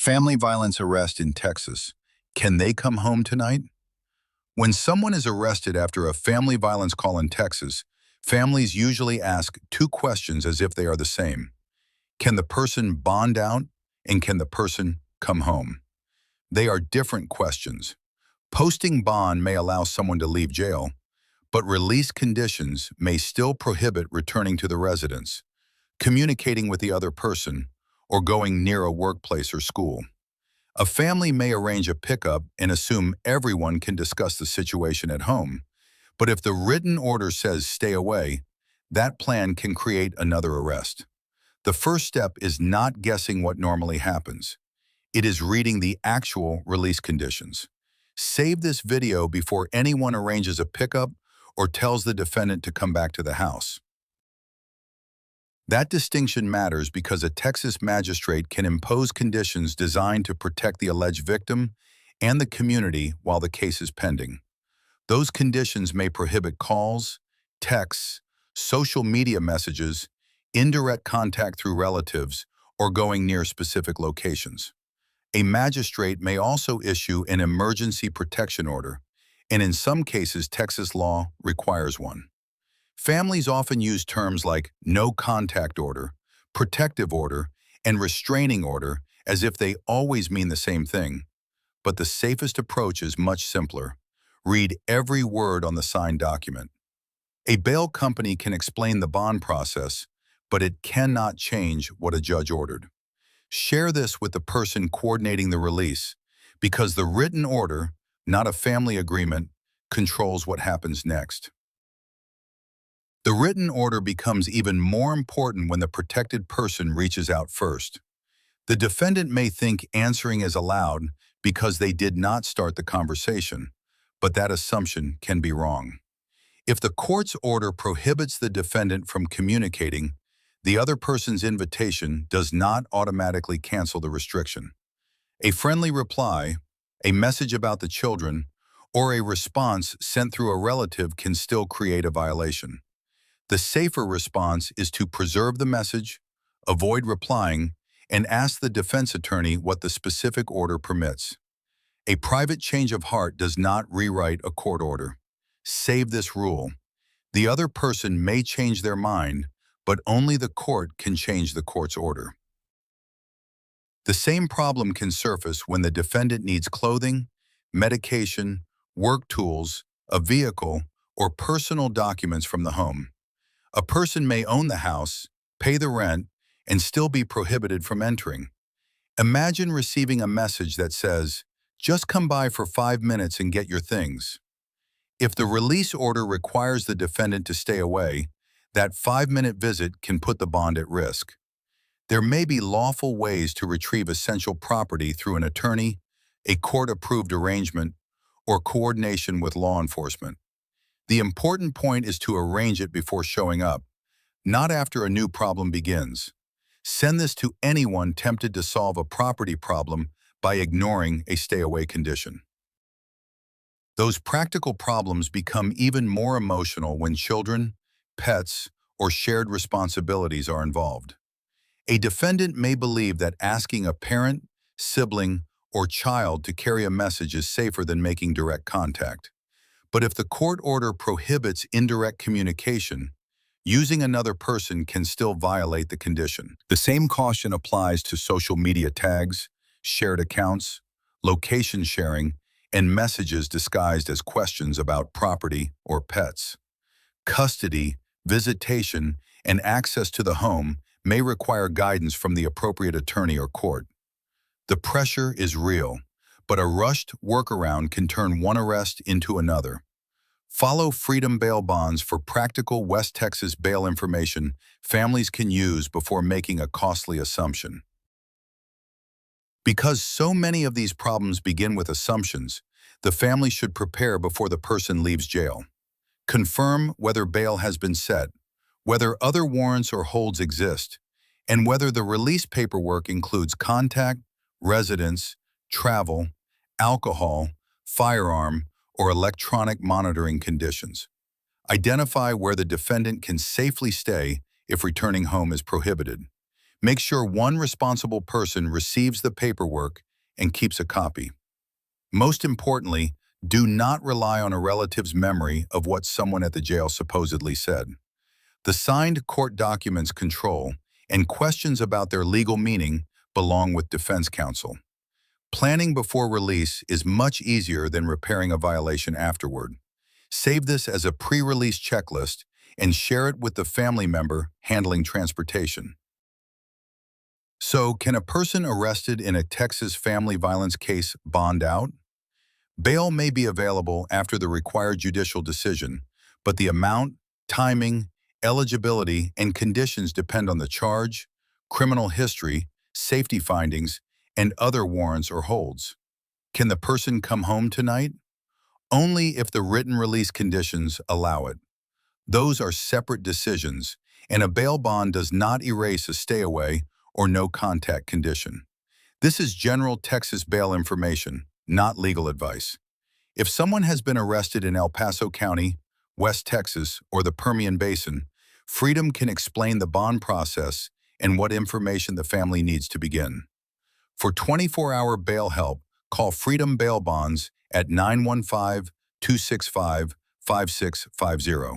Family violence arrest in Texas. Can they come home tonight? When someone is arrested after a family violence call in Texas, families usually ask two questions as if they are the same. Can the person bond out, and can the person come home? They are different questions. Posting bond may allow someone to leave jail, but release conditions may still prohibit returning to the residence, communicating with the other person, or going near a workplace or school. A family may arrange a pickup and assume everyone can discuss the situation at home, but if the written order says stay away, that plan can create another arrest. The first step is not guessing what normally happens. It is reading the actual release conditions. Save this video before anyone arranges a pickup or tells the defendant to come back to the house. That distinction matters because a Texas magistrate can impose conditions designed to protect the alleged victim and the community while the case is pending. Those conditions may prohibit calls, texts, social media messages, indirect contact through relatives, or going near specific locations. A magistrate may also issue an emergency protection order, and in some cases, Texas law requires one. Families often use terms like no contact order, protective order, and restraining order as if they always mean the same thing. But the safest approach is much simpler. Read every word on the signed document. A bail company can explain the bond process, but it cannot change what a judge ordered. Share this with the person coordinating the release, because the written order, not a family agreement, controls what happens next. The written order becomes even more important when the protected person reaches out first. The defendant may think answering is allowed because they did not start the conversation, but that assumption can be wrong. If the court's order prohibits the defendant from communicating, the other person's invitation does not automatically cancel the restriction. A friendly reply, a message about the children, or a response sent through a relative can still create a violation. The safer response is to preserve the message, avoid replying, and ask the defense attorney what the specific order permits. A private change of heart does not rewrite a court order. Save this rule. The other person may change their mind, but only the court can change the court's order. The same problem can surface when the defendant needs clothing, medication, work tools, a vehicle, or personal documents from the home. A person may own the house, pay the rent, and still be prohibited from entering. Imagine receiving a message that says, "Just come by for 5 minutes and get your things." If the release order requires the defendant to stay away, that 5-minute visit can put the bond at risk. There may be lawful ways to retrieve essential property through an attorney, a court-approved arrangement, or coordination with law enforcement. The important point is to arrange it before showing up, not after a new problem begins. Send this to anyone tempted to solve a property problem by ignoring a stay-away condition. Those practical problems become even more emotional when children, pets, or shared responsibilities are involved. A defendant may believe that asking a parent, sibling, or child to carry a message is safer than making direct contact. But if the court order prohibits indirect communication, using another person can still violate the condition. The same caution applies to social media tags, shared accounts, location sharing, and messages disguised as questions about property or pets. Custody, visitation, and access to the home may require guidance from the appropriate attorney or court. The pressure is real, but a rushed workaround can turn one arrest into another. Follow Freedom Bail Bonds for practical West Texas bail information families can use before making a costly assumption. Because so many of these problems begin with assumptions, the family should prepare before the person leaves jail. Confirm whether bail has been set, whether other warrants or holds exist, and whether the release paperwork includes contact, residence, travel, alcohol, firearm, or electronic monitoring conditions. Identify where the defendant can safely stay if returning home is prohibited. Make sure one responsible person receives the paperwork and keeps a copy. Most importantly, do not rely on a relative's memory of what someone at the jail supposedly said. The signed court documents control, and questions about their legal meaning belong with defense counsel. Planning before release is much easier than repairing a violation afterward. Save this as a pre-release checklist and share it with the family member handling transportation. So, can a person arrested in a Texas family violence case bond out? Bail may be available after the required judicial decision, but the amount, timing, eligibility, and conditions depend on the charge, criminal history, safety findings, and other warrants or holds. Can the person come home tonight? Only if the written release conditions allow it. Those are separate decisions, and a bail bond does not erase a stay-away or no-contact condition. This is general Texas bail information, not legal advice. If someone has been arrested in El Paso County, West Texas, or the Permian Basin, Freedom can explain the bond process and what information the family needs to begin. For 24-hour bail help, call Freedom Bail Bonds at 915-265-5650.